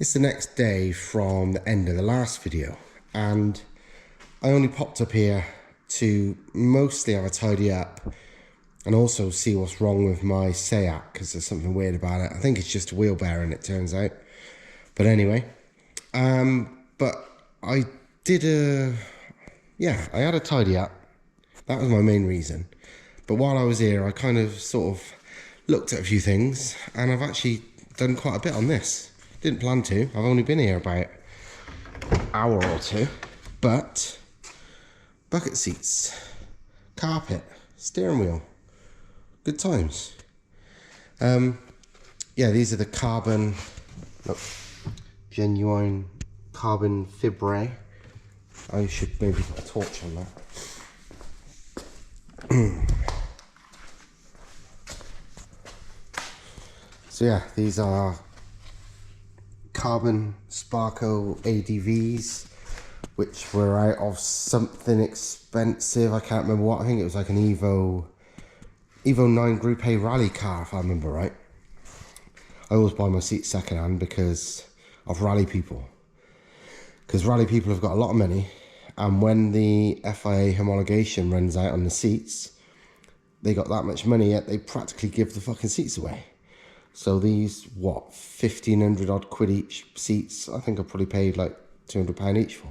It's the next day from the end of the last video, and I only popped up here to mostly have a tidy up and also see what's wrong with my Seat, because there's something weird about it. I think it's just a wheel bearing, it turns out. But anyway, but I did I had a tidy up. That was my main reason. But while I was here, I kind of sort of looked at a few things, and I've actually done quite a bit on this. Didn't plan to. I've only been here about an hour or two. But bucket seats, carpet, steering wheel, good times. Yeah, these are the carbon, genuine carbon fibre. I should maybe put a torch on that. So yeah, these are carbon Sparco ADVs, which were out of something expensive. I can't remember what. I think it was like an Evo 9 Group A rally car, if I remember right. I always buy my seats secondhand because of rally people. Because rally people have got a lot of money, and when the FIA homologation runs out on the seats, they got that much money, yet they practically give the fucking seats away. So these, what, 1,500 odd quid each seats, I think I probably paid like £200 each for.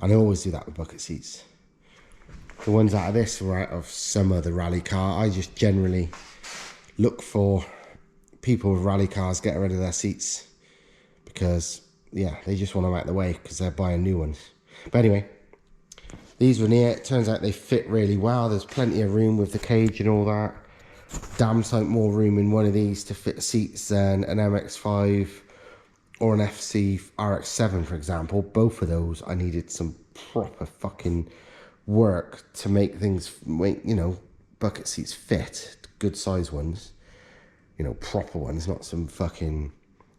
And I always do that with bucket seats. The ones out of this were out of some other rally car. I just generally look for people with rally cars getting rid of their seats, because, yeah, they just want them out of the way because they're buying new ones. But anyway, these were near. It turns out they fit really well. There's plenty of room with the cage and all that. Damn sight more room in one of these to fit seats than an MX-5 or an FC RX-7, for example. Both of those, I needed some proper fucking work to make things, you know, bucket seats fit. Good size ones. You know, proper ones, not some fucking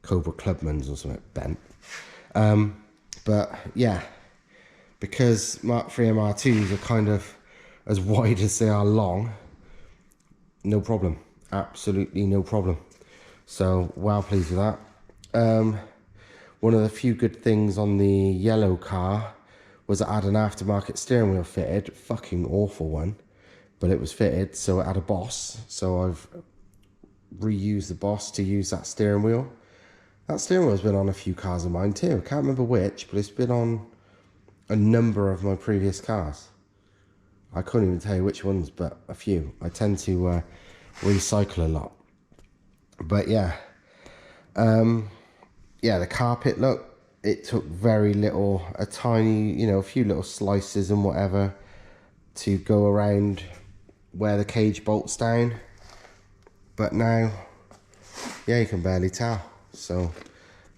Cobra Clubmans or something bent. But yeah, because Mark III MR2s are kind of as wide as they are long, no problem, absolutely no problem. So well pleased with that. One of the few good things on the yellow car was it had an aftermarket steering wheel fitted. Fucking awful one, but it was fitted, so it had a Boss. So I've reused the Boss to use that steering wheel. That steering wheel's been on a few cars of mine too. I can't remember which, but it's been on a number of my previous cars. I couldn't even tell you which ones, but a few. I tend to recycle a lot. But yeah, yeah, the carpet, look, it took very little, a tiny, you know, a few little slices and whatever to go around where the cage bolts down. But now, yeah, you can barely tell. So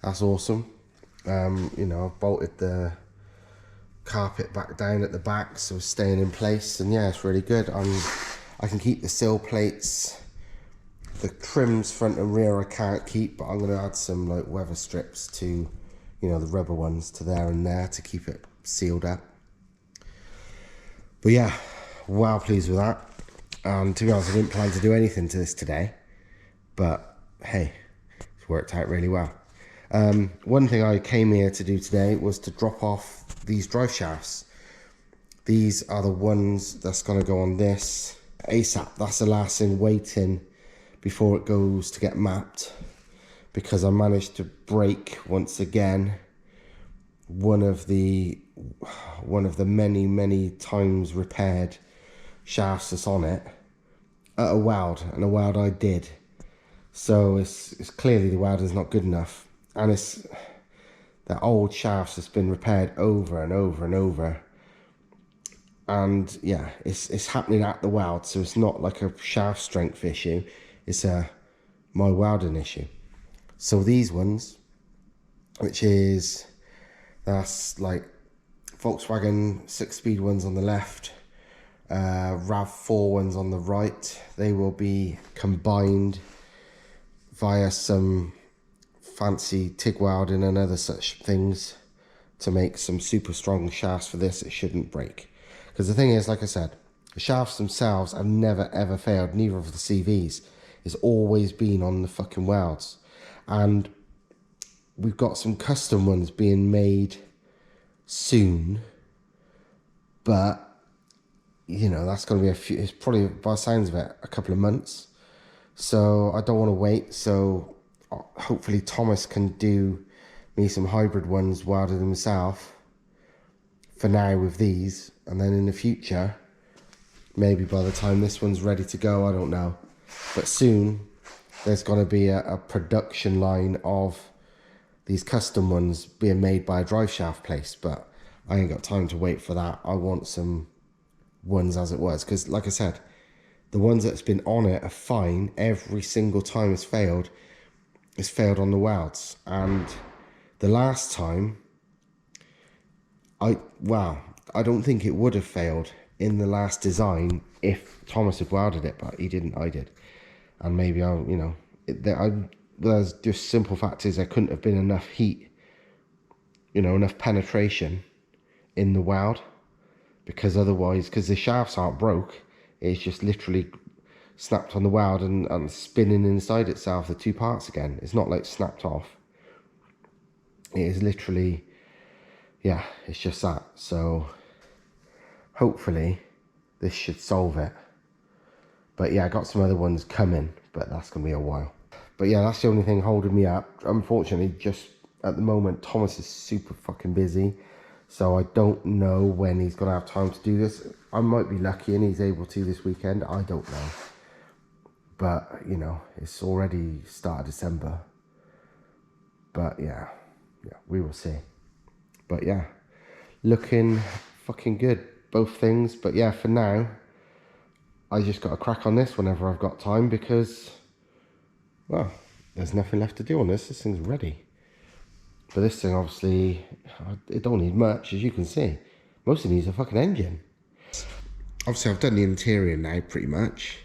that's awesome. You know, I've bolted the carpet back down at the back, so it's staying in place, and yeah, it's really good. I can keep the sill plates. The trims front and rear I can't keep, but I'm going to add some like weather strips to, you know, the rubber ones to there and there to keep it sealed up. But yeah, well pleased with that. And to be honest, I didn't plan to do anything to this today, but hey, it's worked out really well. One thing I came here to do today was to drop off these drive shafts. These are the ones that's going to go on this ASAP. That's the last thing waiting before it goes to get mapped, because I managed to break once again one of the many times repaired shafts that's on it at a weld, and a weld I did. So it's clearly the weld is not good enough, and it's that old shafts that's been repaired over and over and over. And yeah, it's happening at the weld, so it's not like a shaft strength issue, it's my welding issue. So these ones, which is, that's like Volkswagen 6-speed ones on the left, RAV4 ones on the right, they will be combined via some fancy TIG welding and other such things to make some super strong shafts for this. It shouldn't break, because the thing is, like I said, the shafts themselves have never ever failed, neither of the CVs. It's always been on the fucking welds. And we've got some custom ones being made soon, but you know, that's going to be it's probably, by the sounds of it, a couple of months. So I don't want to wait. So hopefully Thomas can do me some hybrid ones welded himself for now with these. And then in the future, maybe by the time this one's ready to go, I don't know. But soon, there's going to be a production line of these custom ones being made by a drive shaft place. But I ain't got time to wait for that. I want some ones as it was, because like I said, the ones that's been on it are fine. Every single time it's failed on the welds. And the last time, I don't think it would have failed in the last design if Thomas had welded it, but he didn't, I did. And maybe there's just simple fact is there couldn't have been enough heat, enough penetration in the weld. Because otherwise, because the shafts aren't broke, it's just literally snapped on the weld and spinning inside itself, the two parts again. It's not like snapped off. It is literally, yeah, it's just that. So hopefully this should solve it. But yeah, I got some other ones coming, but that's going to be a while. But yeah, that's the only thing holding me up. Unfortunately, just at the moment, Thomas is super fucking busy. So I don't know when he's going to have time to do this. I might be lucky and he's able to this weekend. I don't know. But, it's already start of December. But yeah, we will see. But yeah, looking fucking good, both things. But yeah, for now, I just got to crack on this whenever I've got time because, well, there's nothing left to do on this. This thing's ready. But this thing, obviously, it don't need much, as you can see. Mostly needs a fucking engine. Obviously, I've done the interior now, pretty much.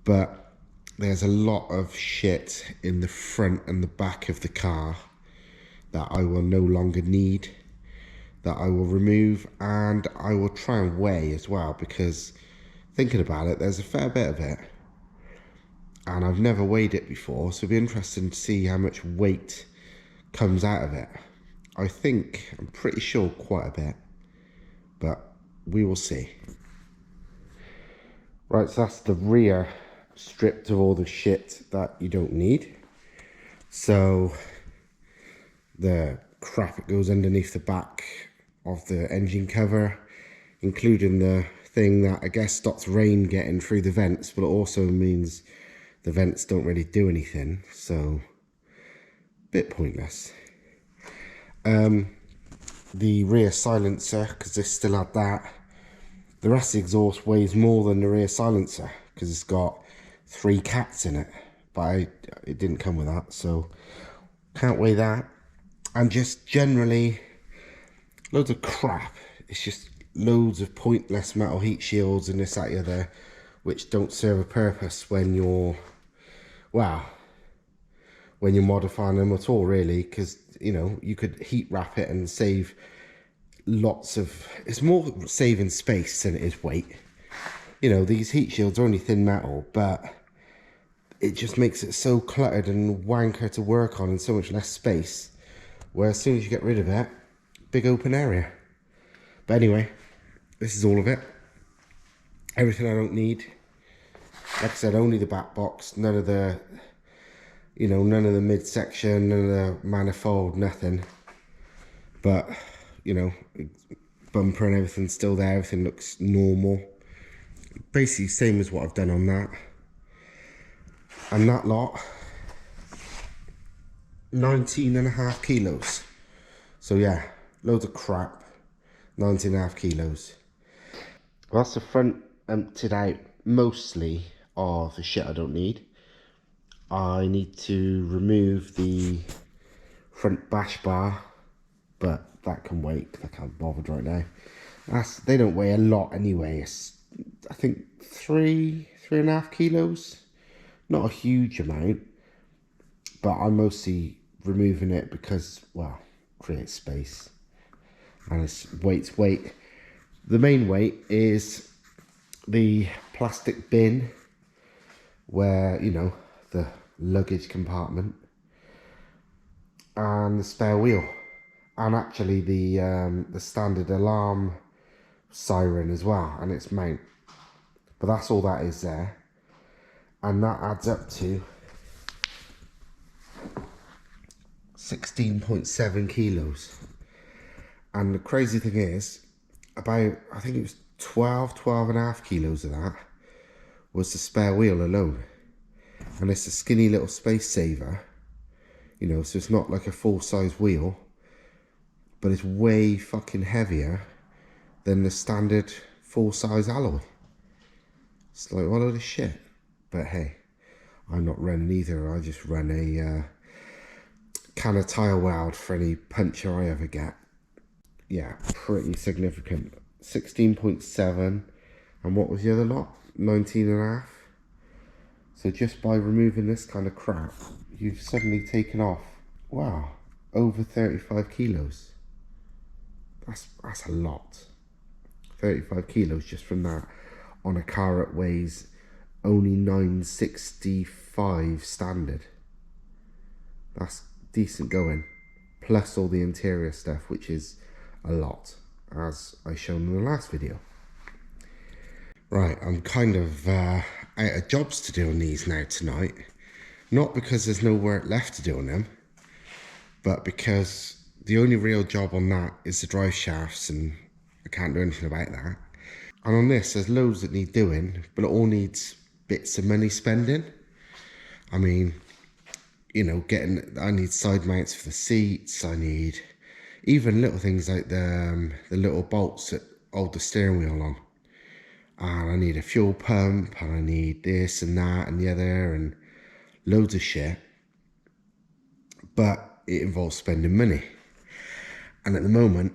But there's a lot of shit in the front and the back of the car that I will no longer need, that I will remove, and I will try and weigh as well, because thinking about it, there's a fair bit of it. And I've never weighed it before, so it'll be interesting to see how much weight comes out of it. I'm pretty sure quite a bit, but we will see. Right, so that's the rear stripped of all the shit that you don't need. So the crap that goes underneath the back of the engine cover, including the thing that I guess stops rain getting through the vents, but it also means the vents don't really do anything, so bit pointless. The rear silencer, because this still had that. The rest of the exhaust weighs more than the rear silencer because it's got 3 cats in it, but it didn't come with that, so can't weigh that. And just generally loads of crap. It's just loads of pointless metal heat shields and this, that, the other, which don't serve a purpose when you're modifying them at all, really, because you could heat wrap it and save lots of, it's more saving space than it is weight. These heat shields are only thin metal, but it just makes it so cluttered and wanker to work on and so much less space, where as soon as you get rid of it, big open area. But anyway, this is all of it. Everything I don't need. Like I said, only the back box, none of the midsection, none of the manifold, nothing. But, bumper and everything's still there, everything looks normal. Basically same as what I've done on that. And that lot, 19.5 kilos. So yeah, loads of crap, 19.5 kilos. Well, that's the front emptied out mostly of the shit I don't need. I need to remove the front bash bar, but that can wait because I can't bother right now. They don't weigh a lot anyway. It's, I think 3.5 kilos. Not a huge amount, but I'm mostly removing it because, well, create space. And it's weight. The main weight is the plastic bin where, the luggage compartment. and the spare wheel, and actually the standard alarm siren as well, and its mount. But that's all that is there, and that adds up to 16.7 kilos. And the crazy thing is, about, I think it was 12 and a half kilos of that was the spare wheel alone. And it's a skinny little space saver, you know, so it's not like a full-size wheel, but it's way fucking heavier than the standard full-size alloy. It's like, what a load of shit. But hey, I'm not running either. I just run a can of tire weld for any puncture I ever get. Yeah, pretty significant. 16.7, and what was the other lot? 19 and a half. So just by removing this kind of crap, you've suddenly taken off, wow, over 35 kilos. That's a lot. 35 kilos just from that on a car that weighs only 965 standard. That's decent going, plus all the interior stuff, which is a lot, as I shown in the last video. Right, I'm kind of out of jobs to do on these now tonight. Not because there's no work left to do on them, but because the only real job on that is the drive shafts, and I can't do anything about that. And on this, there's loads that need doing, but it all needs bits of money spending. I mean, you know, I need side mounts for the seats. I need even little things like the little bolts that hold the steering wheel on. And I need a fuel pump, and I need this and that and the other, and loads of shit. But it involves spending money. And at the moment,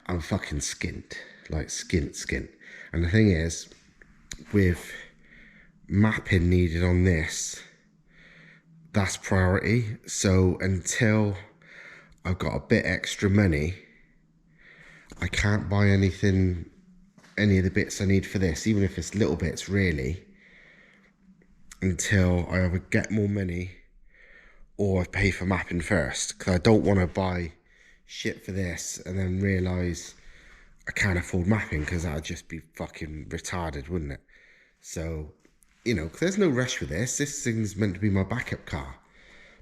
I'm fucking skint. Like skint. And the thing is, with mapping needed on this, that's priority. So until I've got a bit extra money, I can't buy any of the bits I need for this, even if it's little bits really, until I either get more money or I pay for mapping first, because I don't want to buy shit for this and then realise I can't afford mapping, because that'd just be fucking retarded, wouldn't it? So, you know, there's no rush with this. This thing's meant to be my backup car,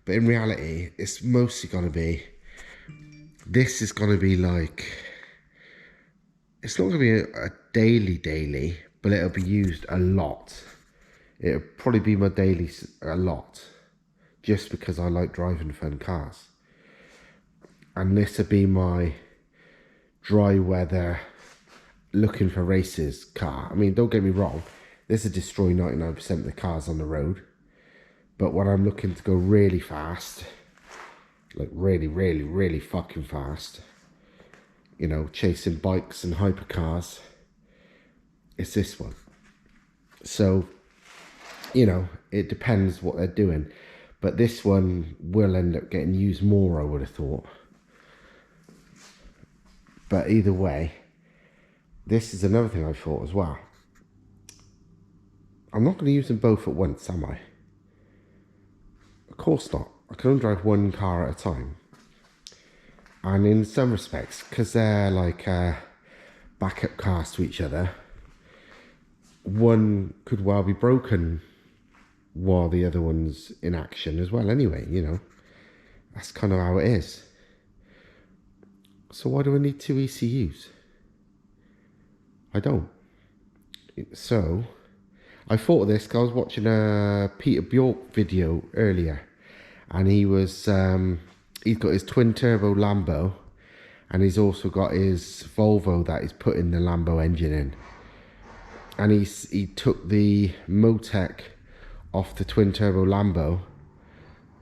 but in reality, it's mostly going to be, this is going to be like, it's not going to be a daily, but it'll be used a lot. It'll probably be my daily a lot, just because I like driving fun cars. And this will be my dry weather, looking for races car. I mean, don't get me wrong, this will destroy 99% of the cars on the road. But when I'm looking to go really fast, like really fucking fast, you know, chasing bikes and hypercars, it's this one. So, you know, it depends what they're doing. But this one will end up getting used more, I would have thought. But either way, this is another thing I thought as well. I'm not going to use them both at once, am I? Of course not. I can only drive one car at a time. And in some respects, because they're like backup cars to each other, one could well be broken while the other one's in action as well anyway, you know. That's kind of how it is. So why do I need two ECUs? I don't. So, I thought of this because I was watching a Peter Bjork video earlier, and he was, he's got his twin turbo Lambo, and he's also got his Volvo that he's putting the Lambo engine in. And he took the Motec off the twin turbo Lambo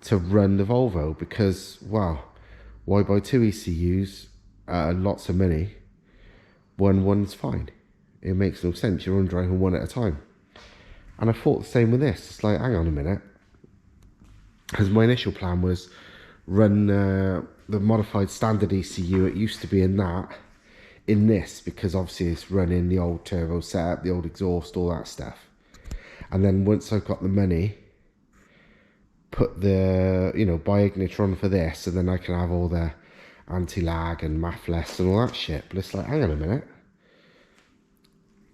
to run the Volvo, because, well, why buy two ECUs? Lots of money. One's fine. It makes no sense. You're only driving one at a time. And I thought the same with this. It's like, hang on a minute, because my initial plan was run the modified standard ECU. It used to be in this, because obviously it's running the old turbo setup, the old exhaust, all that stuff. And then once I got the money, put the, you know, buy Ignitron for this, and then I can have all the anti-lag and math-less and all that shit. But it's like, hang on a minute.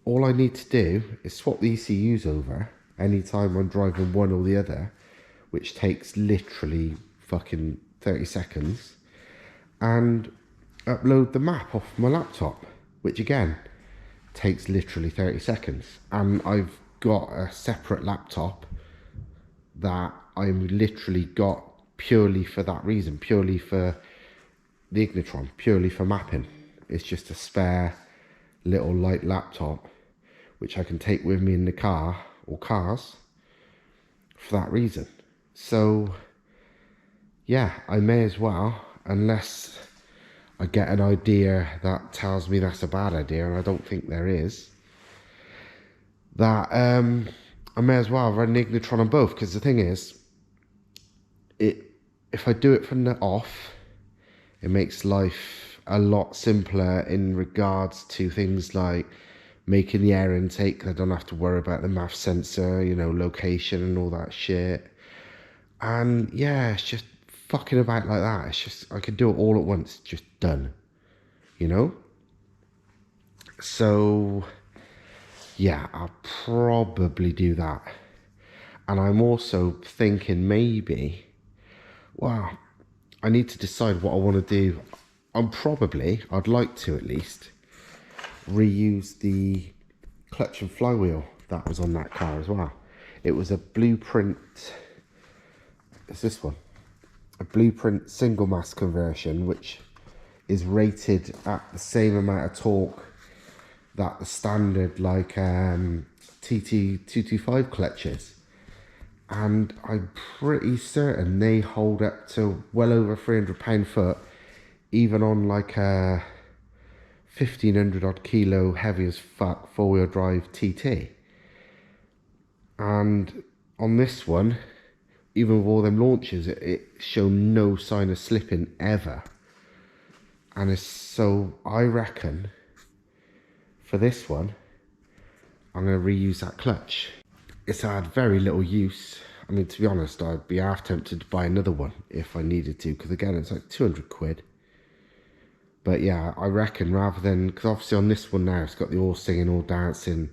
All I need to do is swap the ECUs over anytime I'm driving one or the other, which takes literally fucking 30 seconds, and upload the map off my laptop, which again takes literally 30 seconds. And I've got a separate laptop that I'm literally got purely for that reason, purely for the Ignitron, purely for mapping. It's just a spare little light laptop which I can take with me in the car or cars for that reason. So yeah, I may as well, unless I get an idea that tells me that's a bad idea, and I don't think there is, that I may as well run an Ignitron on both. Because the thing is, if I do it from the off, it makes life a lot simpler in regards to things like making the air intake. I don't have to worry about the MAF sensor, you know, location and all that shit. And yeah, it's just fucking about like that. It's just, I could do it all at once, just done, you know? So yeah, I'll probably do that. And I'm also thinking maybe, well, I need to decide what I want to do. I'd like to at least reuse the clutch and flywheel that was on that car as well. It was a Blueprint, it's this one, a Blueprint single mass conversion, which is rated at the same amount of torque that the standard like TT225 clutches. And I'm pretty certain they hold up to well over 300 pound-foot, even on like a 1500 odd kilo heavy as fuck 4-wheel drive TT. And on this one, even with all them launches, it showed no sign of slipping ever. And it's, so I reckon for this one, I'm going to reuse that clutch. It's had very little use. I mean, to be honest, I'd be half tempted to buy another one if I needed to, because again, it's like 200 quid. But yeah, I reckon rather than, because obviously on this one now, it's got the all singing, all dancing,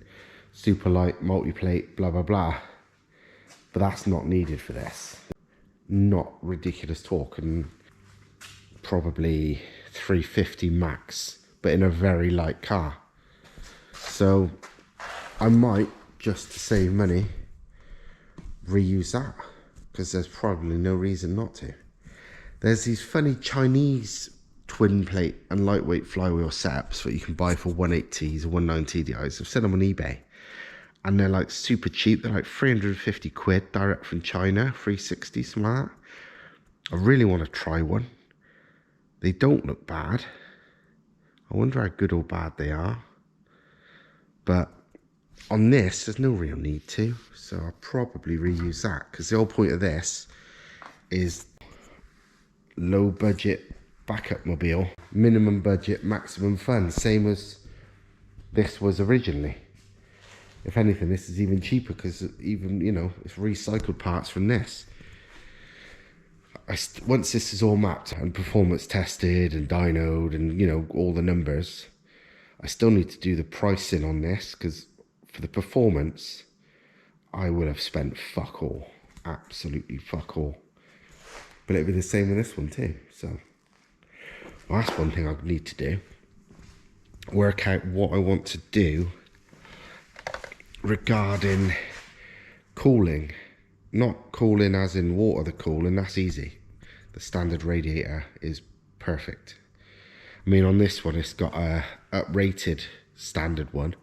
super light, multi-plate, blah, blah, blah. But that's not needed for this. Not ridiculous torque, and probably 350 max, but in a very light car. So I might, just to save money, reuse that, because there's probably no reason not to. There's these funny Chinese twin plate and lightweight flywheel setups that you can buy for 180s or 190 TDIs. I've seen them on eBay, and they're like super cheap. They're like 350 quid direct from China, 360, something like that. I really want to try one. They don't look bad. I wonder how good or bad they are. But on this, there's no real need to, so I'll probably reuse that, because the whole point of this is low budget backup mobile, minimum budget, maximum fun, same as this was originally. If anything, this is even cheaper, because even, you know, it's recycled parts from this. Once this is all mapped and performance tested and dynoed and, you know, all the numbers, I still need to do the pricing on this, because for the performance, I will have spent fuck all. Absolutely fuck all. But it'll be the same with this one too. So well, that's one thing I need to do. Work out what I want to do regarding cooling. Not cooling as in water, the cooling, that's easy. The standard radiator is perfect. I mean, on this one, it's got a uprated standard one,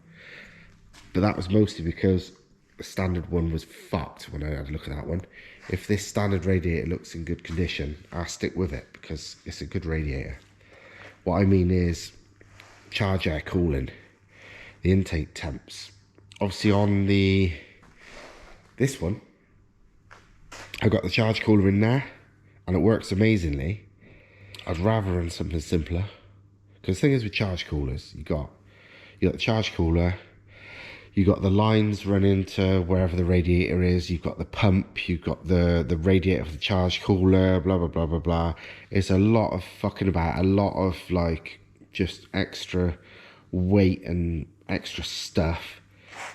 but that was mostly because the standard one was fucked when I had a look at that one. If this standard radiator looks in good condition, I'll stick with it, because it's a good radiator. What I mean is charge air cooling, the intake temps. Obviously on this one, I've got the charge cooler in there, and it works amazingly. I'd rather run something simpler, because the thing is with charge coolers, you got the charge cooler, You got the lines running to wherever the radiator is. You've got the pump. You've got the radiator for the charge cooler. Blah blah blah blah blah. It's a lot of fucking about. A lot of like just extra weight and extra stuff.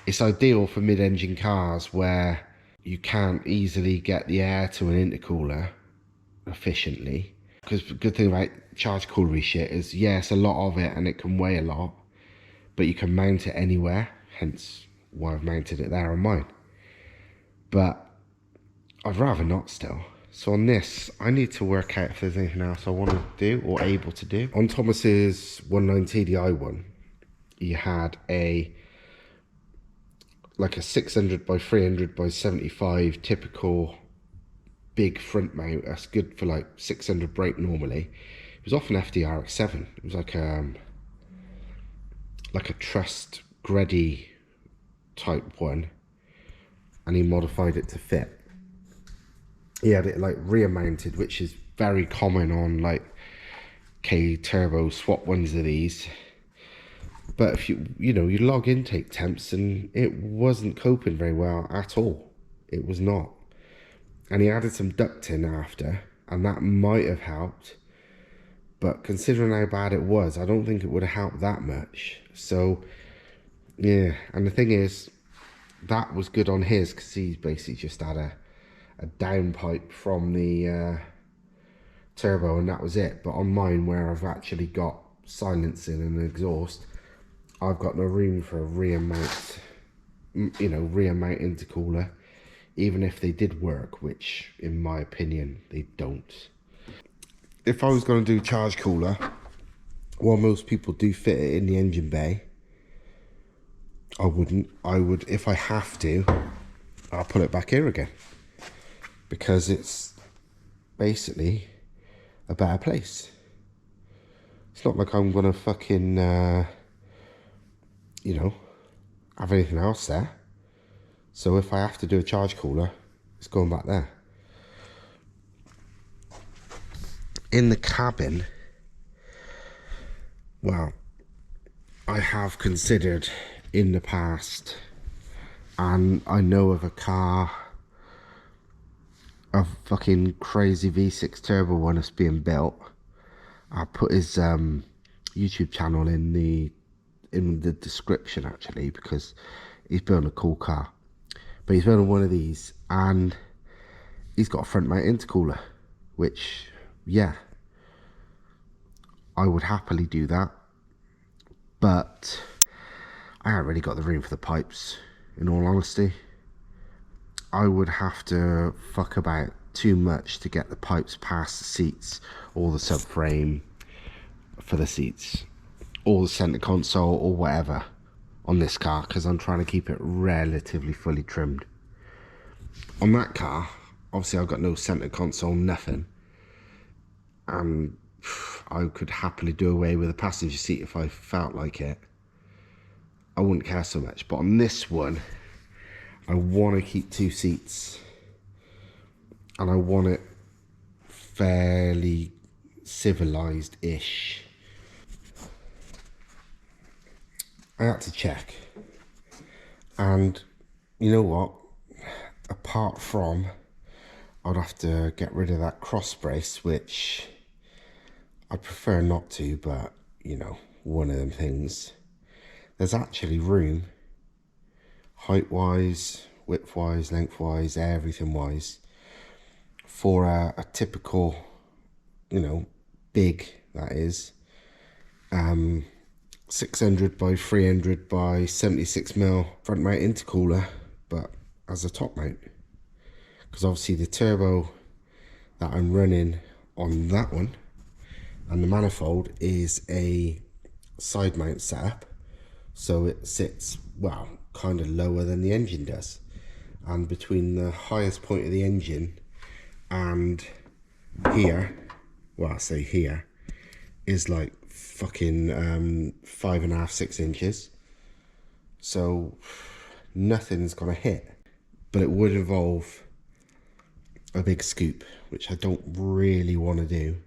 It's ideal for mid-engine cars where you can't easily get the air to an intercooler efficiently. Because the good thing about charge coolery shit is, yes, a lot of it and it can weigh a lot, but you can mount it anywhere, hence why I've mounted it there on mine. But I'd rather not still. So on this, I need to work out if there's anything else I want to do or able to do. On Thomas's 19 TDI one, you had like a 600 by 300 by 75 typical big front mount. That's good for like 600 brake normally. It was off an FDRX7. It was like a Trust Greddy type one, and he modified it to fit. He had it like rear mounted, which is very common on like K turbo swap ones of these. But if you log intake temps, and it wasn't coping very well at all. It was not. And he added some ducting after, and that might have helped. But considering how bad it was, I don't think it would have helped that much. So, yeah. And the thing is, that was good on his, because he's basically just had a downpipe from the turbo, and that was it. But on mine, where I've actually got silencing and exhaust, I've got no room for a rear mount, rear mount intercooler, even if they did work, which in my opinion they don't. If I was going to do charge cooler, while most people do fit it in the engine bay, I wouldn't. I would, if I have to, I'll put it back here again, because it's basically a better place. It's not like I'm gonna fucking have anything else there. So if I have to do a charge cooler, it's going back there. In the cabin, well, I have considered in the past, and I know of a car, a fucking crazy V6 turbo one that's being built. I'll put his YouTube channel in the description, actually, because he's building a cool car. But he's building one of these, and he's got a front mount intercooler, which, yeah, I would happily do that. But I haven't really got the room for the pipes, in all honesty. I would have to fuck about too much to get the pipes past the seats, or the subframe for the seats, or the center console, or whatever on this car, because I'm trying to keep it relatively fully trimmed. On that car, obviously I've got no center console, nothing, and I could happily do away with a passenger seat if I felt like it. I wouldn't care so much. But on this one, I want to keep two seats, and I want it fairly civilized-ish. I had to check, and you know what, apart from, I'd have to get rid of that cross brace, which I prefer not to, but one of them things. There's actually room, height wise, width wise, length wise, everything wise, for a typical, big, that is, 600 by 300 by 76mm front mount intercooler, but as a top mount, because obviously the turbo that I'm running on that one and the manifold is a side mount setup, so it sits, well, kind of lower than the engine does, and between the highest point of the engine and here, well, I say here, is like fucking 5.5, 6 inches. So nothing's gonna hit, but it would involve a big scoop, which I don't really want to do,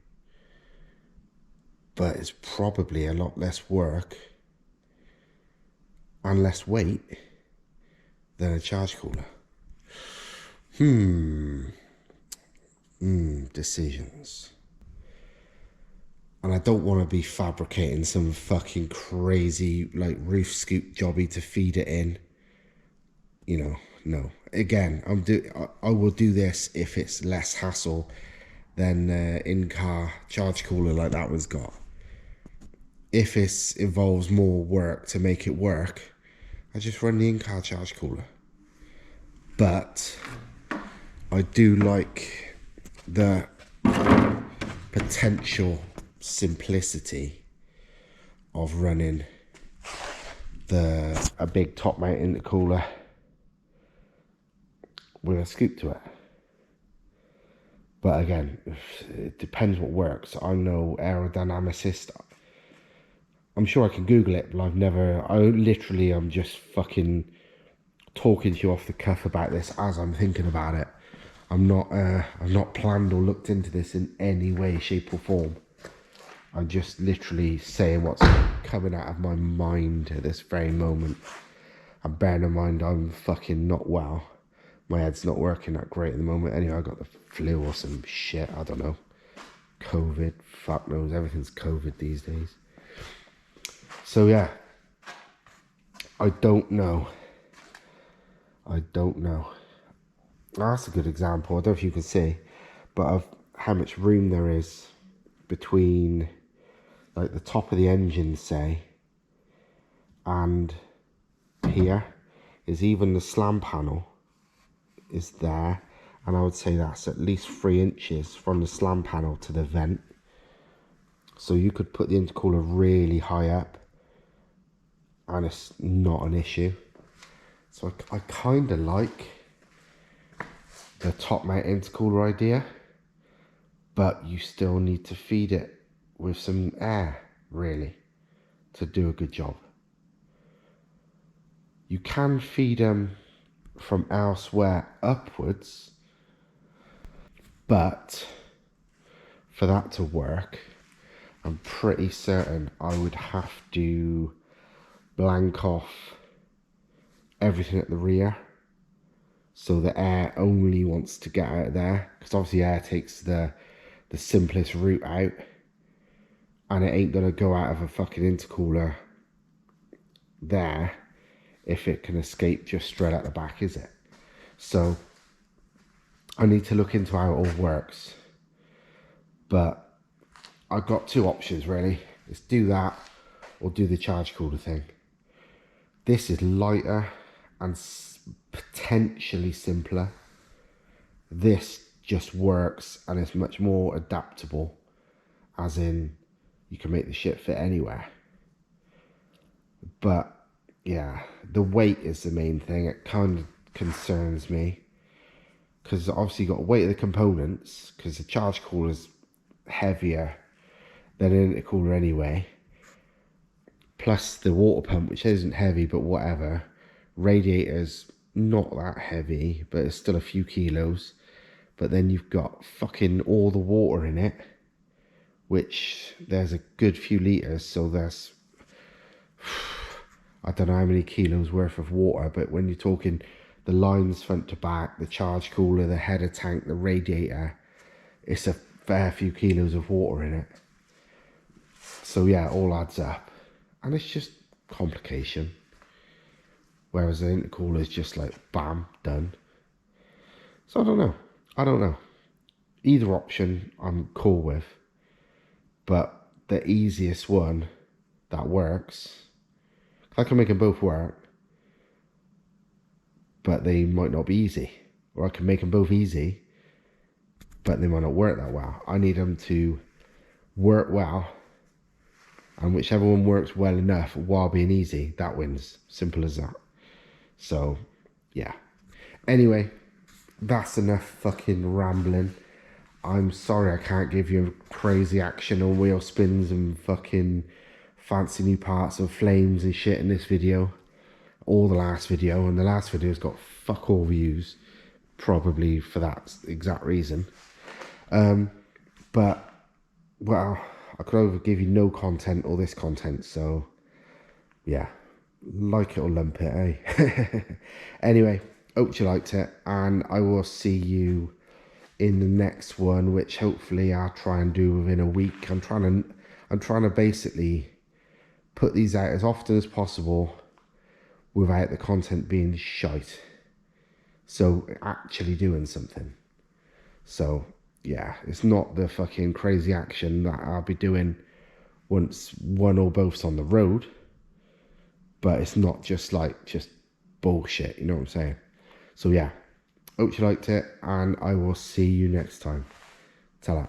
but it's probably a lot less work and less weight than a charge cooler. Decisions. And I don't want to be fabricating some fucking crazy like roof scoop jobby to feed it in. You know, no. Again, I will do this if it's less hassle than in-car charge cooler like that one's got. If it involves more work to make it work, I just run the in-car charge cooler. But I do like the potential simplicity of running a big top mount intercooler with a scoop to it. But again, it depends what works. I'm no aerodynamicist. I'm sure I can Google it, but I'm just fucking talking to you off the cuff about this as I'm thinking about it. I've not planned or looked into this in any way, shape or form. I'm just literally saying what's coming out of my mind at this very moment. And bearing in mind I'm fucking not well. My head's not working that great at the moment. Anyway, I got the flu or some shit, I don't know. COVID, fuck knows, everything's COVID these days. So yeah, I don't know. That's a good example. I don't know if you can see, but of how much room there is between like the top of the engine, say, and here is even the slam panel is there, and I would say that's at least 3 inches from the slam panel to the vent. So you could put the intercooler really high up and it's not an issue. So I kind of like the top mount intercooler idea, but you still need to feed it with some air, really, to do a good job. You can feed them from elsewhere upwards, but for that to work, I'm pretty certain I would have to blank off everything at the rear, so the air only wants to get out of there, because obviously air takes the simplest route out, and it ain't gonna go out of a fucking intercooler there if it can escape just straight out the back, is it? So I need to look into how it all works, but I've got 2 options really. It's do that or do the charge cooler thing. This is lighter and potentially simpler. This just works and it's much more adaptable, as in you can make the shit fit anywhere. But yeah, the weight is the main thing. It kind of concerns me, because obviously you've got weight of the components, because the charge cooler is heavier than an intercooler anyway, plus the water pump, which isn't heavy but whatever. Radiator's not that heavy, but it's still a few kilos. But then you've got fucking all the water in it, which there's a good few litres, so there's I don't know how many kilos worth of water, but when you're talking the lines front to back, the charge cooler, the header tank, the radiator, it's a fair few kilos of water in it. So yeah, it all adds up, and it's just complication. Whereas the intercooler is just like bam, done. So I don't know. Either option I'm cool with, but the easiest one that works, I can make them both work, but they might not be easy. Or I can make them both easy, but they might not work that well. I need them to work well, and whichever one works well enough while being easy, that wins. Simple as that. So yeah, anyway, that's enough fucking rambling. I'm sorry I can't give you crazy action or wheel spins and fucking fancy new parts and flames and shit in this video, or the last video. And the last video's got fuck all views, probably for that exact reason. But well, I could either give you no content or this content, so yeah, like it or lump it, eh? Anyway, hope you liked it, and I will see you in the next one, which hopefully I'll try and do within a week. I'm trying to basically put these out as often as possible without the content being shite. So actually doing something. So yeah, it's not the fucking crazy action that I'll be doing once one or both's on the road, but it's not just like just bullshit, you know what I'm saying? So yeah, hope you liked it, and I will see you next time. Ta-ra.